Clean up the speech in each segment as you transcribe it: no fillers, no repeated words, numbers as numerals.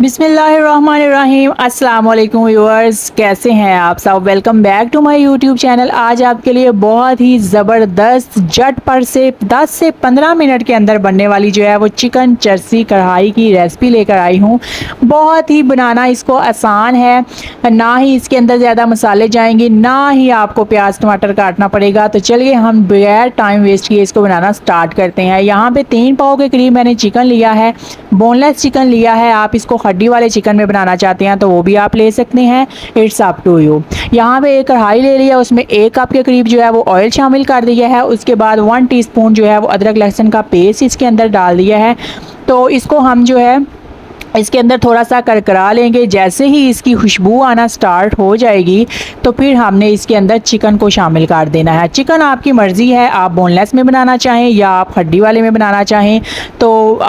बिस्मिल्लाहिर्रहमानिर्रहीम। अस्सलाम वालेकुम व्यूअर्स, कैसे हैं आप सब। Welcome back to my YouTube channel. आज आपके लिए बहुत ही ज़बरदस्त झटपट से 10 से 15 मिनट के अंदर बनने वाली जो है वो चिकन चर्सी कढ़ाई की रेसिपी लेकर आई हूँ। बहुत ही बनाना इसको आसान है, ना ही इसके अंदर ज़्यादा मसाले जाएंगे, ना ही आपको प्याज टमाटर काटना पड़ेगा। तो चलिए हम बगैर टाइम वेस्ट किए इसको बनाना स्टार्ट करते हैं। यहाँ पे 3 पाव के करीब मैंने चिकन लिया है, बोनलेस चिकन लिया है। आप इसको हड्डी वाले चिकन में बनाना चाहते हैं तो वो भी आप ले सकते हैं, इट्स अप टू यू। यहाँ पे एक कढ़ाई ले लिया, उसमें 1 कप के करीब जो है वो ऑयल शामिल कर दिया है। उसके बाद 1 टीस्पून जो है वो अदरक लहसुन का पेस्ट इसके अंदर डाल दिया है। तो इसको हम जो है इसके अंदर थोड़ा सा करकरा लेंगे। जैसे ही इसकी खुशबू आना स्टार्ट हो जाएगी तो फिर हमने इसके अंदर चिकन को शामिल कर देना है। चिकन आपकी मर्ज़ी है, आप बोनलेस में बनाना चाहें या आप हड्डी वाले में बनाना चाहें तो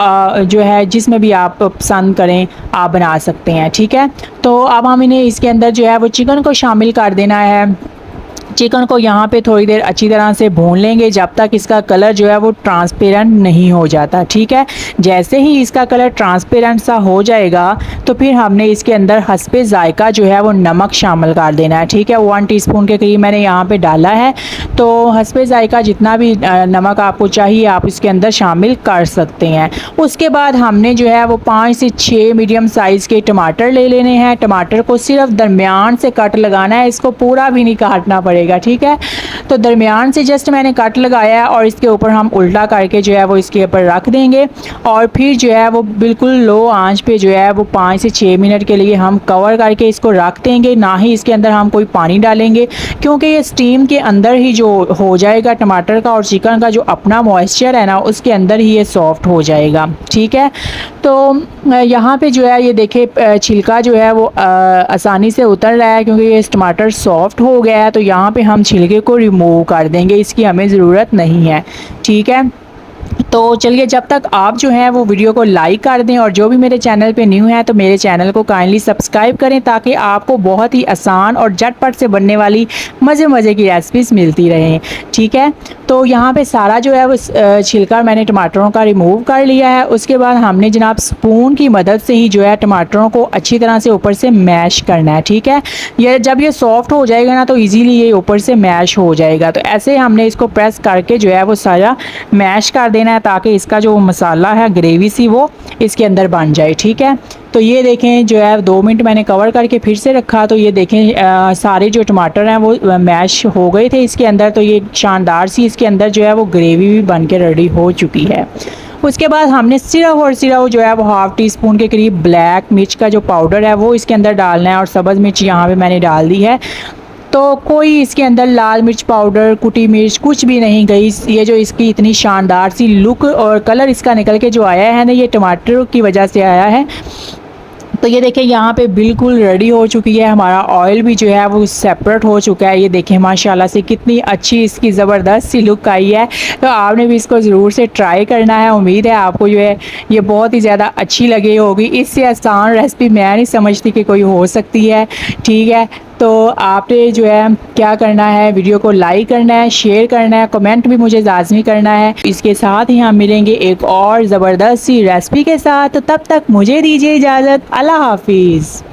जो है जिसमें भी आप पसंद करें आप बना सकते हैं, ठीक है। तो अब हम इन्हें इसके अंदर जो है वो चिकन को शामिल कर देना है। चिकन को यहाँ पे थोड़ी देर अच्छी तरह से भून लेंगे जब तक इसका कलर जो है वो ट्रांसपेरेंट नहीं हो जाता, ठीक है। जैसे ही इसका कलर ट्रांसपेरेंट सा हो जाएगा तो फिर हमने इसके अंदर हस्बे जायका जो है वो नमक शामिल कर देना है, ठीक है। 1 टीस्पून के करीब मैंने यहाँ पे डाला है। तो हस्बे जायका जितना भी नमक आपको चाहिए आप इसके अंदर शामिल कर सकते हैं। उसके बाद हमने जो है वो 5 से 6 मीडियम साइज़ के टमाटर ले लेने हैं। टमाटर को सिर्फ दरमियान से कट लगाना है, इसको पूरा भी नहीं काटना पड़ेगा, ठीक है। तो दरमियान से जस्ट मैंने कट लगाया है और इसके ऊपर हम उल्टा करके जो है वो इसके ऊपर रख देंगे और फिर जो है वो बिल्कुल लो आंच पे जो है वो 5 से 6 मिनट के लिए हम कवर करके इसको रख देंगे। ना ही इसके अंदर हम कोई पानी डालेंगे क्योंकि ये स्टीम के अंदर ही जो हो जाएगा टमाटर का और चिकन का जो अपना मॉइस्चर है ना उसके अंदर ही ये सॉफ्ट हो जाएगा, ठीक है। तो यहाँ पे जो है ये देखिए छिलका जो है वो आसानी से उतर रहा है क्योंकि ये टमाटर सॉफ्ट हो गया है। तो यहाँ पे हम छिलके को रिमूव कर देंगे, इसकी हमें ज़रूरत नहीं है, ठीक है। तो चलिए जब तक आप जो है वो वीडियो को लाइक कर दें और जो भी मेरे चैनल पे न्यू है तो मेरे चैनल को काइंडली सब्सक्राइब करें ताकि आपको बहुत ही आसान और झटपट से बनने वाली मज़े की रेसिपीज़ मिलती रहें, ठीक है। तो यहाँ पे सारा जो है वो छिलका मैंने टमाटरों का रिमूव कर लिया है। उसके बाद हमने जनाब स्पून की मदद से ही जो है टमाटरों को अच्छी तरह से ऊपर से मैश करना है, ठीक है। ये जब ये सॉफ्ट हो जाएगा ना तो ईज़िली ये ऊपर से मैश हो जाएगा। तो ऐसे हमने इसको प्रेस करके जो है वो सारा मैश कर देना है ताकि इसका जो मसाला है ग्रेवी सी वो इसके अंदर बन जाए, ठीक है। तो ये देखें जो है 2 मिनट मैंने कवर करके फिर से रखा तो ये देखें सारे जो टमाटर हैं वो मैश हो गए थे इसके अंदर। तो ये शानदार सी इसके अंदर जो है वो ग्रेवी भी बन के रेडी हो चुकी है। उसके बाद हमने सिर्फ और सिर्फ जो है वो 1/2 टीस्पून के करीब ब्लैक मिर्च का जो पाउडर है वो इसके अंदर डालना है और सब्ज़ मिर्च यहाँ पे मैंने डाल दी है। तो कोई इसके अंदर लाल मिर्च पाउडर कुटी मिर्च कुछ भी नहीं गई। ये जो इसकी इतनी शानदार सी लुक और कलर इसका निकल के जो आया है ना ये टमाटर की वजह से आया है। तो ये देखें यहाँ पे बिल्कुल रेडी हो चुकी है। हमारा ऑयल भी जो है वो सेपरेट हो चुका है। ये देखें माशाल्लाह से कितनी अच्छी इसकी ज़बरदस्त सी लुक आई है। तो आपने भी इसको ज़रूर से ट्राई करना है। उम्मीद है आपको जो है ये बहुत ही ज़्यादा अच्छी लगी होगी। इससे आसान रेसिपी मैं नहीं समझती कि कोई हो सकती है, ठीक है। तो आपने जो है क्या करना है, वीडियो को लाइक करना है, शेयर करना है, कमेंट भी मुझे लाजमी करना है। इसके साथ ही हम मिलेंगे एक और ज़बरदस्त सी रेसिपी के साथ। तब तक मुझे दीजिए इजाज़त। अल्लाह हाफिज़।